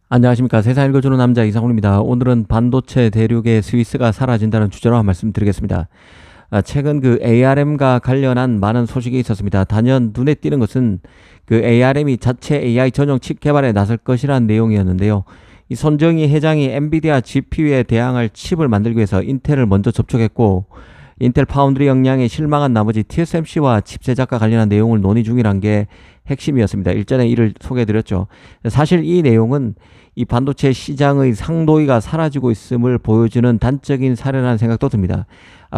안녕하십니까. 세상 읽어주는 남자 이상훈입니다. 오늘은 반도체 대륙의 스위스가 사라진다는 주제로 한 말씀 드리겠습니다. 최근 그 ARM과 관련한 많은 소식이 있었습니다. 단연 눈에 띄는 것은 그 ARM이 자체 AI 전용 칩 개발에 나설 것이라는 내용이었는데요. 이 손정희 회장이 엔비디아 GPU에 대항할 칩을 만들기 위해서 인텔을 먼저 접촉했고, 인텔 파운드리 역량에 실망한 나머지 TSMC와 칩 제작과 관련한 내용을 논의 중이란 게 핵심이었습니다. 일전에 이를 소개해드렸죠. 사실 이 내용은 이 반도체 시장의 상도위가 사라지고 있음을 보여주는 단적인 사례라는 생각도 듭니다.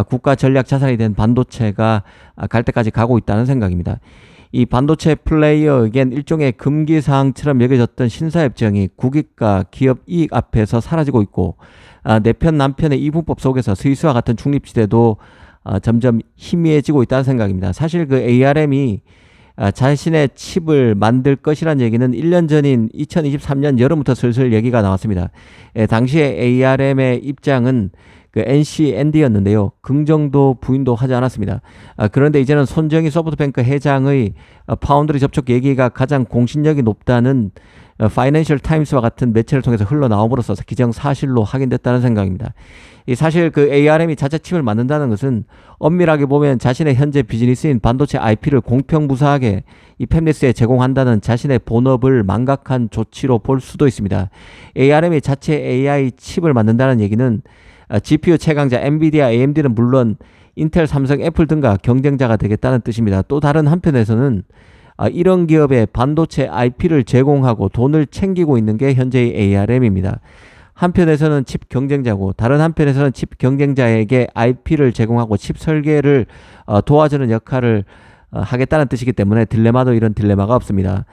국가 전략 자산이 된 반도체가 갈 때까지 가고 있다는 생각입니다. 이 반도체 플레이어에겐 일종의 금기사항처럼 여겨졌던 신사협정이 국익과 기업 이익 앞에서 사라지고 있고, 내편 남편의 이분법 속에서 스위스와 같은 중립지대도 점점 희미해지고 있다는 생각입니다. 사실 그 ARM이 자신의 칩을 만들 것이라는 얘기는 1년 전인 2023년 여름부터 슬슬 얘기가 나왔습니다. 당시에 ARM의 입장은 그 NCND였는데요. 긍정도 부인도 하지 않았습니다. 그런데 이제는 손정희 소프트뱅크 회장의 파운드리 접촉 얘기가 가장 공신력이 높다는 파이낸셜 타임스와 같은 매체를 통해서 흘러나옴으로써 기정사실로 확인됐다는 생각입니다. 사실 그 ARM이 자체 칩을 만든다는 것은 엄밀하게 보면 자신의 현재 비즈니스인 반도체 IP를 공평무사하게 이 팹리스에 제공한다는 자신의 본업을 망각한 조치로 볼 수도 있습니다. ARM이 자체 AI 칩을 만든다는 얘기는 GPU 최강자 엔비디아, AMD는 물론 인텔, 삼성, 애플 등과 경쟁자가 되겠다는 뜻입니다. 또 다른 한편에서는 이런 기업에 반도체 IP를 제공하고 돈을 챙기고 있는 게 현재의 ARM입니다. 한편에서는 칩 경쟁자고, 다른 한편에서는 칩 경쟁자에게 IP를 제공하고 칩 설계를 도와주는 역할을 하겠다는 뜻이기 때문에 딜레마도 이런 딜레마가 없습니다.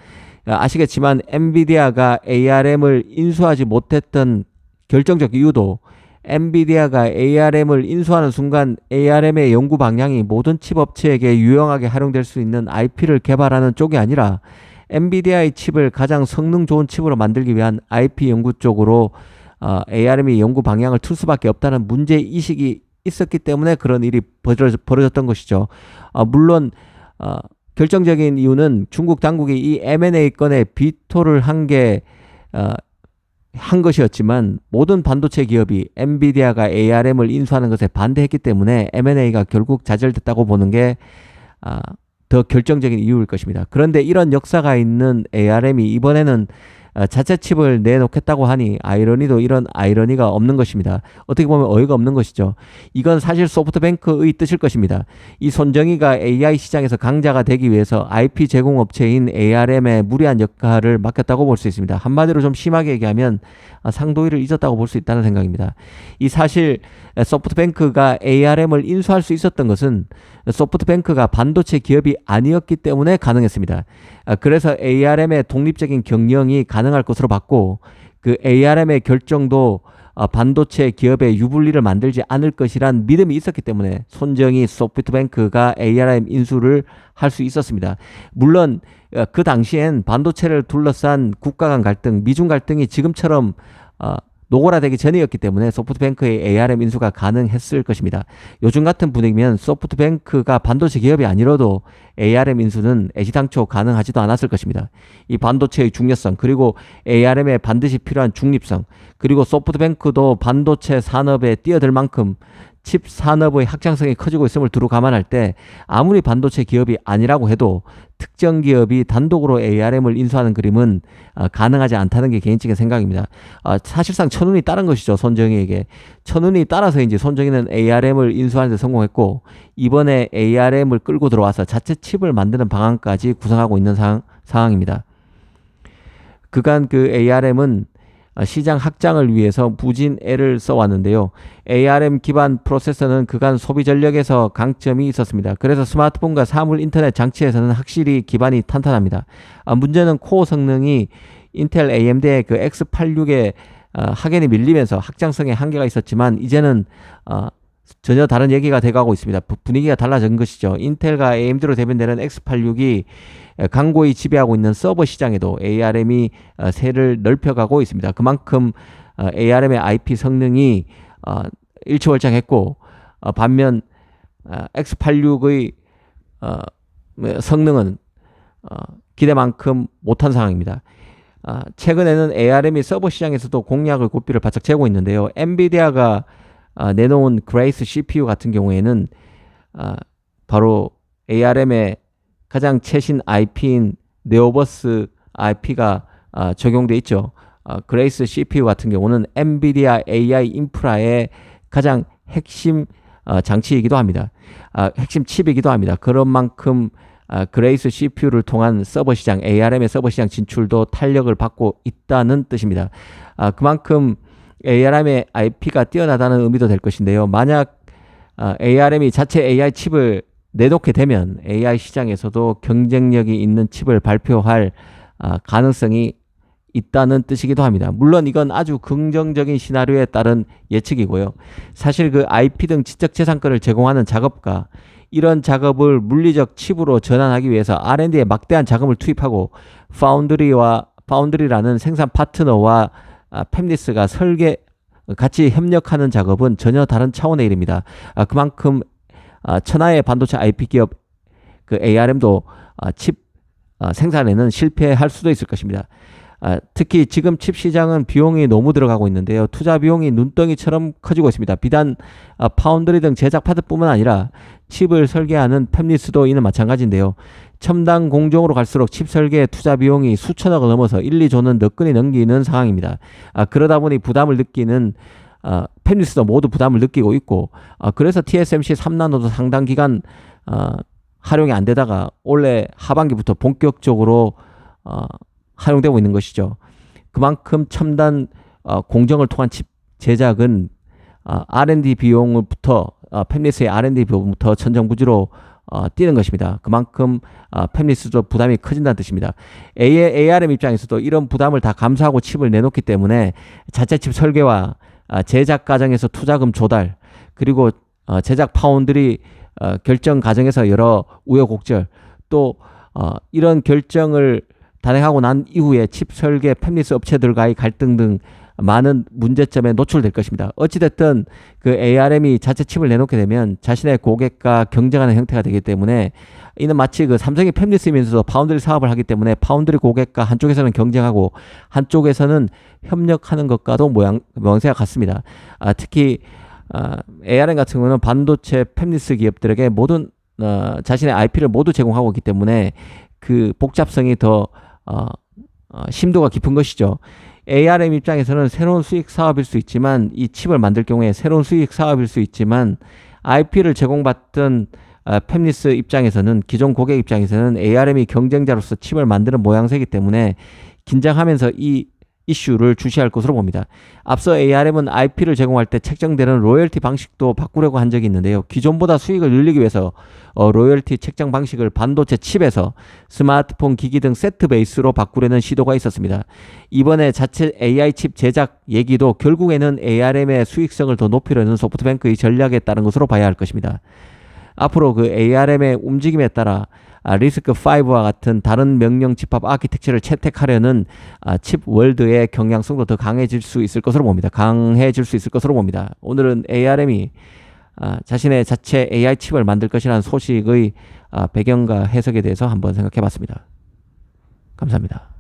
아시겠지만 엔비디아가 ARM을 인수하지 못했던 결정적 이유도 엔비디아가 ARM을 인수하는 순간 ARM의 연구 방향이 모든 칩 업체에게 유용하게 활용될 수 있는 IP를 개발하는 쪽이 아니라 엔비디아의 칩을 가장 성능 좋은 칩으로 만들기 위한 IP 연구 쪽으로 ARM이 연구 방향을 틀 수밖에 없다는 문제의식이 있었기 때문에 그런 일이 벌어졌던 것이죠. 물론 결정적인 이유는 중국 당국이 이 M&A 건에 비토를 한 것이었지만, 모든 반도체 기업이 엔비디아가 ARM을 인수하는 것에 반대했기 때문에 M&A가 결국 좌절됐다고 보는 게 더 결정적인 이유일 것입니다. 그런데 이런 역사가 있는 ARM이 이번에는 자체 칩을 내놓겠다고 하니 아이러니도 이런 아이러니가 없는 것입니다. 어떻게 보면 어이가 없는 것이죠. 이건 사실 소프트뱅크의 뜻일 것입니다. 이 손정희가 AI 시장에서 강자가 되기 위해서 IP 제공업체인 ARM에 무리한 역할을 맡겼다고 볼 수 있습니다. 한마디로 좀 심하게 얘기하면 상도위를 잊었다고 볼 수 있다는 생각입니다. 이 사실 소프트뱅크가 ARM을 인수할 수 있었던 것은 소프트뱅크가 반도체 기업이 아니었기 때문에 가능했습니다. 그래서 ARM의 독립적인 경영이 가능할 것으로 봤고, 그 ARM의 결정도 반도체 기업의 유불리를 만들지 않을 것이란 믿음이 있었기 때문에 손정희 소프트뱅크가 ARM 인수를 할 수 있었습니다. 물론 그 당시엔 반도체를 둘러싼 국가 간 갈등, 미중 갈등이 지금처럼 노골화되기 전이었기 때문에 소프트뱅크의 ARM 인수가 가능했을 것입니다. 요즘 같은 분위기면 소프트뱅크가 반도체 기업이 아니라도 ARM 인수는 애시당초 가능하지도 않았을 것입니다. 이 반도체의 중요성, 그리고 ARM에 반드시 필요한 중립성, 그리고 소프트뱅크도 반도체 산업에 뛰어들 만큼 칩 산업의 확장성이 커지고 있음을 두루 감안할 때 아무리 반도체 기업이 아니라고 해도 특정 기업이 단독으로 ARM을 인수하는 그림은 가능하지 않다는 게 개인적인 생각입니다. 사실상 천운이 따른 것이죠. 손정희에게. 천운이 따라서 이제 손정희는 ARM을 인수하는 데 성공했고, 이번에 ARM을 끌고 들어와서 자체 칩을 만드는 방안까지 구성하고 있는 상황입니다. 그간 그 ARM은 시장 확장을 위해서 무진 애를 써왔는데요. ARM 기반 프로세서는 그간 소비 전력에서 강점이 있었습니다. 그래서 스마트폰과 사물 인터넷 장치에서는 확실히 기반이 탄탄합니다. 문제는 코어 성능이 인텔 AMD의 그 X86의 확연히 밀리면서 확장성에 한계가 있었지만, 이제는 전혀 다른 얘기가 돼가고 있습니다. 분위기가 달라진 것이죠. 인텔과 AMD로 대변되는 X86이 강고히 지배하고 있는 서버 시장에도 ARM이 세를 넓혀가고 있습니다. 그만큼 ARM의 IP 성능이 일취월장했고, 반면 X86의 성능은 기대만큼 못한 상황입니다. 최근에는 ARM이 서버 시장에서도 공략을 고삐를 바짝 재고 있는데요. 엔비디아가 내놓은 그레이스 CPU 같은 경우에는 바로 ARM의 가장 최신 IP인 네오버스 IP가 적용돼 있죠. 그레이스 CPU 같은 경우는 엔비디아 AI 인프라의 가장 핵심 장치이기도 합니다. 핵심 칩이기도 합니다. 그런 만큼 그레이스 CPU를 통한 서버 시장, ARM의 서버 시장 진출도 탄력을 받고 있다는 뜻입니다. 그만큼 ARM의 IP가 뛰어나다는 의미도 될 것인데요. 만약 ARM이 자체 AI 칩을 내놓게 되면 AI 시장에서도 경쟁력이 있는 칩을 발표할 가능성이 있다는 뜻이기도 합니다. 물론 이건 아주 긍정적인 시나리오에 따른 예측이고요. 사실 그 IP 등 지적재산권을 제공하는 작업가, 이런 작업을 물리적 칩으로 전환하기 위해서 R&D에 막대한 자금을 투입하고 파운드리라는 생산 파트너와 팹리스가 같이 협력하는 작업은 전혀 다른 차원의 일입니다. 그만큼 천하의 반도체 IP 기업 그 ARM도 칩 생산에는 실패할 수도 있을 것입니다. 특히 지금 칩 시장은 비용이 너무 들어가고 있는데요. 투자 비용이 눈덩이처럼 커지고 있습니다. 비단 파운드리 등 제작 파트뿐만 아니라 칩을 설계하는 팹리스도 이는 마찬가지인데요. 첨단 공정으로 갈수록 칩 설계의 투자 비용이 수천억을 넘어서 1, 2조는 너끈히 넘기는 상황입니다. 그러다 보니 부담을 느끼는 팹리스도 모두 부담을 느끼고 있고, 그래서 TSMC 3나노도 상당 기간 활용이 안 되다가 올해 하반기부터 본격적으로 활용되고 있는 것이죠. 그만큼 첨단 공정을 통한 칩 제작은 R&D 비용부터 팹리스의 R&D 비용부터 천정부지로 뛰는 것입니다. 그만큼 팹리스도 부담이 커진다는 뜻입니다. ARM 입장에서도 이런 부담을 다 감수하고 칩을 내놓기 때문에 자체 칩 설계와 제작 과정에서 투자금 조달, 그리고 제작 파운드리 결정 과정에서 여러 우여곡절, 또 이런 결정을 단행하고 난 이후에 칩 설계 팹리스 업체들과의 갈등 등 많은 문제점에 노출될 것입니다. 어찌됐든 그 ARM이 자체 칩을 내놓게 되면 자신의 고객과 경쟁하는 형태가 되기 때문에, 이는 마치 그 삼성이 팹리스면서도 파운드리 사업을 하기 때문에 파운드리 고객과 한쪽에서는 경쟁하고 한쪽에서는 협력하는 것과도 모양새가 같습니다. 특히 ARM 같은 경우는 반도체 팹리스 기업들에게 모든 자신의 IP를 모두 제공하고 있기 때문에 그 복잡성이 더 심도가 깊은 것이죠. ARM 입장에서는 새로운 수익 사업일 수 있지만, 이 칩을 만들 경우에 새로운 수익 사업일 수 있지만, IP를 제공받던 팹리스 입장에서는, 기존 고객 입장에서는 ARM이 경쟁자로서 칩을 만드는 모양새이기 때문에 긴장하면서 이 이슈를 주시할 것으로 봅니다. 앞서 ARM은 IP를 제공할 때 책정되는 로열티 방식도 바꾸려고 한 적이 있는데요. 기존보다 수익을 늘리기 위해서 로열티 책정 방식을 반도체 칩에서 스마트폰 기기 등 세트 베이스로 바꾸려는 시도가 있었습니다. 이번에 자체 AI 칩 제작 얘기도 결국에는 ARM의 수익성을 더 높이려는 소프트뱅크의 전략에 따른 것으로 봐야 할 것입니다. 앞으로 그 ARM의 움직임에 따라 리스크5와 같은 다른 명령 집합 아키텍처를 채택하려는 칩 월드의 경향성도 더 강해질 수 있을 것으로 봅니다. 오늘은 ARM이 자신의 자체 AI 칩을 만들 것이라는 소식의 배경과 해석에 대해서 한번 생각해 봤습니다. 감사합니다.